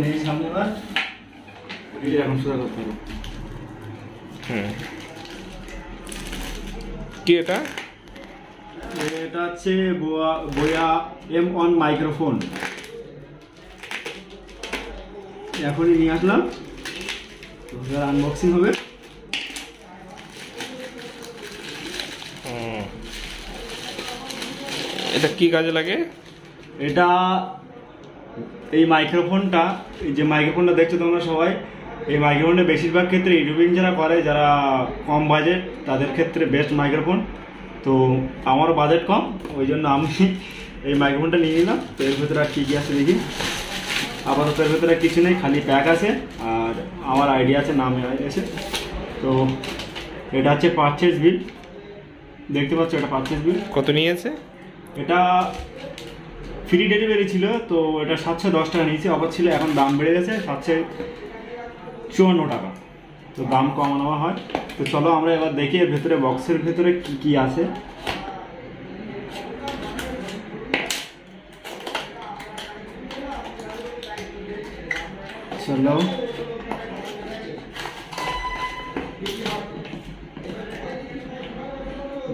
নেই সামনে বার এখন সোজা করতে হবে। কি এটা? এটা হচ্ছে বোয়া M1 মাইক্রোফোন। এখনই নিয়ে আসলাম, তো আনবক্সিং হবে। এটা কি কাজে লাগে? এটা এই মাইক্রোফোনটা, এই যে মাইক্রোফোনটা দেখছো তোমরা সবাই, এই মাইক্রোফোনটা বেশিরভাগ ক্ষেত্রে ইউটিউবিং যারা করে, যারা কম বাজেট, তাদের ক্ষেত্রে বেস্ট মাইক্রোফোন। তো আমারও বাজেট কম, ওই জন্য আমি এই মাইক্রোফোনটা নিয়ে নিলাম। তো এর ভেতরে আর কী কী আছে দেখি। আপাতত এর ভেতরে কিছু নেই, খালি প্যাক আছে আর আমার আইডিয়া আছে, নাম আছে। তো এটা হচ্ছে পারচেজ বিল, দেখতে পাচ্ছ এটা পারচেজ বিল। কত নিয়েছে? এটা ফ্রি ডেলিভারি ছিল, তো এটা 710 টাকা নিয়েছে। অফার ছিল, এখন দাম বেড়ে গেছে 754 টাকা। তো দাম কমানো হয়। তো চলো আমরা এবার দেখি এর ভেতরে, বক্সের ভেতরে কি কি আছে। চলো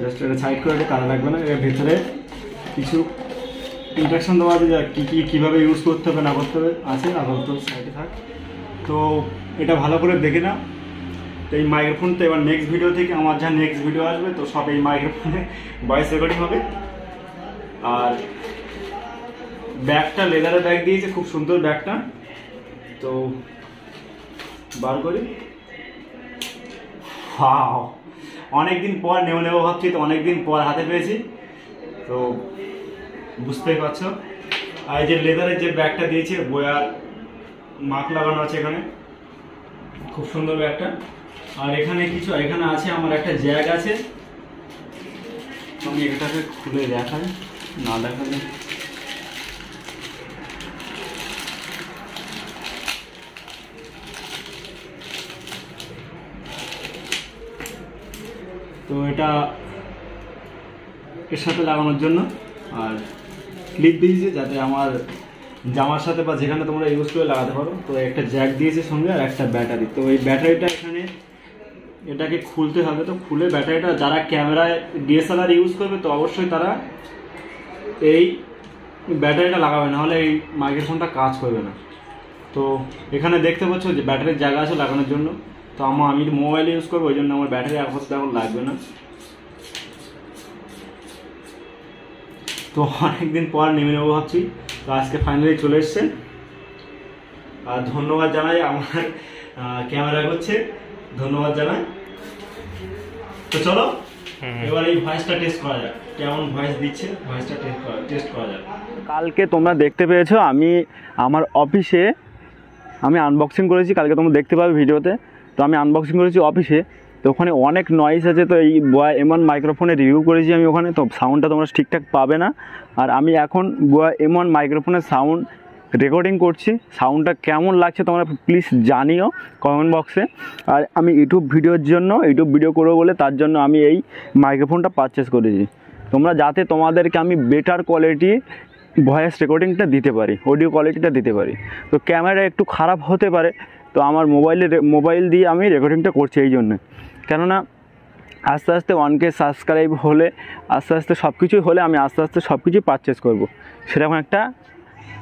জাস্ট এটা সাইড করে কাজে লাগবে না। এর ভেতরে কিছু ইনস্ট্রাকশন দেওয়া আছে, যে কীভাবে ইউজ করতে হবে না করতে হবে আছে, আপাতত সাইডে থাক। তো এটা ভালো করে দেখে না। তো এই মাইক্রোফোন তো এবার নেক্সট ভিডিও থেকে আমার যা নেক্সট ভিডিও আসবে, তো সব এই মাইক্রোফোনে ভয়েস রেকর্ডিং হবে। আর ব্যাগটা লেদারের ব্যাগ দিয়েছে, খুব সুন্দর ব্যাগটা। তো বার করি। ওয়াও, অনেকদিন পর নেবো ভাবছি, তো অনেকদিন পর হাতে পেয়েছি, তো বুঝতেই পারছো। আর এই যে লেদারের যে ব্যাগটা দিয়েছে, বয়ার মার্ক লাগানো আছে এখানে, খুব সুন্দর ব্যাগটা। আর এখানে কিছু, এখানে আছে আমার একটা জ্যাক আছে। আমি এটাকে খুলে দেখাই, না দেখালে তো এটা এর সাথে লাগানোর জন্য। আর ক্লিপ দিয়েছে যাতে আমার জামার সাথে বা যেখানে তোমরা ইউজ করে লাগাতে পারো। তো একটা জ্যাক দিয়েছে সঙ্গে, আর একটা ব্যাটারি। তো এই ব্যাটারিটা এখানে এটাকে খুলতে হবে। তো খুলে ব্যাটারিটা, যারা ক্যামেরায় DSLR ইউজ করবে, তো অবশ্যই তারা এই ব্যাটারিটা লাগাবে, নাহলে এই মাইক্রোফোনটা কাজ করবে না। তো এখানে দেখতে পাচ্ছ যে ব্যাটারির জায়গা আছে লাগানোর জন্য। তো আমি মোবাইল ইউজ করবো, ওই জন্য আমার ব্যাটারি আপাতত এখন লাগবে না। তো অনেকদিন পর নেমে নেবো ভাবছি, তো আজকে ফাইনালি চলে এসছে। আর ধন্যবাদ জানাই আমার ক্যামেরা করছে, ধন্যবাদ জানাই। তো চলো এবার এই ভয়েসটা টেস্ট করা যাক, কেমন ভয়েস দিচ্ছে, ভয়েসটা টেস্ট করা যাক। কালকে তোমরা দেখতে পেয়েছো আমি আমার অফিসে আমি আনবক্সিং করেছি, কালকে তোমরা দেখতে পাবে ভিডিওতে। তো আমি আনবক্সিং করেছি অফিসে, তো ওখানে অনেক নয়েজ আছে। তো এই বোয়া M1 মাইক্রোফোনে রিভিউ করেছি আমি ওখানে, তো সাউন্ডটা তোমরা ঠিকঠাক পাবে না। আর আমি এখন বোয়া M1 মাইক্রোফোনের সাউন্ড রেকর্ডিং করছি, সাউন্ডটা কেমন লাগছে তোমরা প্লিজ জানিও কমেন্ট বক্সে। আর আমি ইউটিউব ভিডিও করবো বলে, তার জন্য আমি এই মাইক্রোফোনটা পারচেস করেছি। তোমরা যাতে তোমাদেরকে আমি বেটার কোয়ালিটি ভয়েস রেকর্ডিংটা দিতে পারি, অডিও কোয়ালিটিটা দিতে পারি। তো ক্যামেরা একটু খারাপ হতে পারে, তো আমার মোবাইল দিয়ে আমি রেকর্ডিংটা করছি এই জন্য। কেননা আস্তে আস্তে 1K সাবস্ক্রাইব হলে, আস্তে আস্তে সব কিছুই হলে, আমি আস্তে আস্তে সব কিছুই পারচেস করবো, সেরকম একটা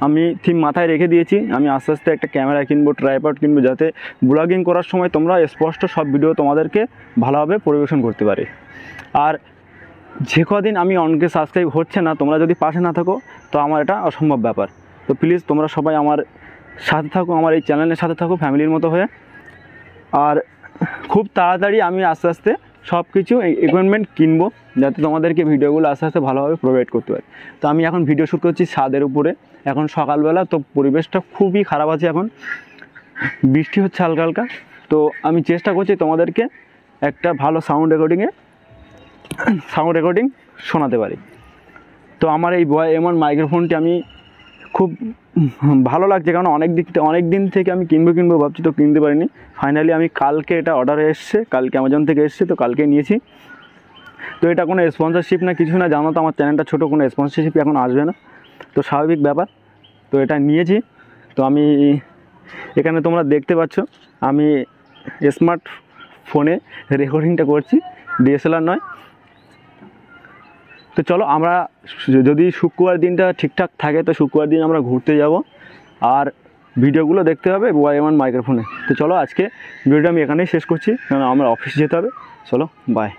আমি থিম মাথায় রেখে দিয়েছি। আমি আস্তে আস্তে একটা ক্যামেরা কিনবো, ট্রাইপড কিনবো, যাতে ব্লগিং করার সময় তোমরা স্পষ্ট সব ভিডিও তোমাদেরকে ভালোভাবে পরিবেশন করতে পারি। আর যে কদিন আমি 1K সাবস্ক্রাইব হচ্ছে না, তোমরা যদি পাশে না থাকো, তো আমার এটা অসম্ভব ব্যাপার। তো প্লিজ তোমরা সবাই আমার সাথে থাকো, আমার এই চ্যানেলের সাথে থাকো ফ্যামিলির মতো হয়ে। আর খুব তাড়াতাড়ি আমি আস্তে আস্তে সব কিছু ইকুইপমেন্ট কিনবো, যাতে তোমাদেরকে ভিডিওগুলো আস্তে আস্তে ভালোভাবে প্রোভাইড করতে পারি। তো আমি এখন ভিডিও শ্যুট করছি ছাদের উপরে, এখন সকালবেলা, তো পরিবেশটা খুবই খারাপ আছে, এখন বৃষ্টি হচ্ছে হালকা হালকা। তো আমি চেষ্টা করছি তোমাদেরকে একটা ভালো সাউন্ড রেকর্ডিং শোনাতে পারি। তো আমার এই বোয়া M1 মাইক্রোফোনটি আমি খুব ভালো লাগছে, কারণ অনেক দিন থেকে আমি কিনবো ভাবছি, তো কিনতে পারিনি। ফাইনালি আমি কালকে এটা অর্ডারে এসছে, কালকে অ্যামাজন থেকে এসছে, তো কালকে নিয়েছি। তো এটা কোনো স্পন্সরশিপ না, কিছু না, জানো তো আমার চ্যানেলটা ছোটো, কোনো স্পন্সরশিপ এখন আসবে না, তো স্বাভাবিক ব্যাপার। তো এটা নিয়েছি, তো আমি এখানে তোমরা দেখতে পাচ্ছ আমি স্মার্ট ফোনে রেকর্ডিংটা করছি, ডিএসএলআর নয়। তো চলো আমরা যদি শুক্রবার দিনটা ঠিকঠাক থাকে তো শুক্রবার দিন আমরা ঘুরতে যাব, আর ভিডিওগুলো দেখতে হবে Y1 মাইক্রোফোনে। তো চলো আজকে ভিডিওটা আমি এখানেই শেষ করছি, কারণ আমার অফিস যেতে হবে। চলো বাই।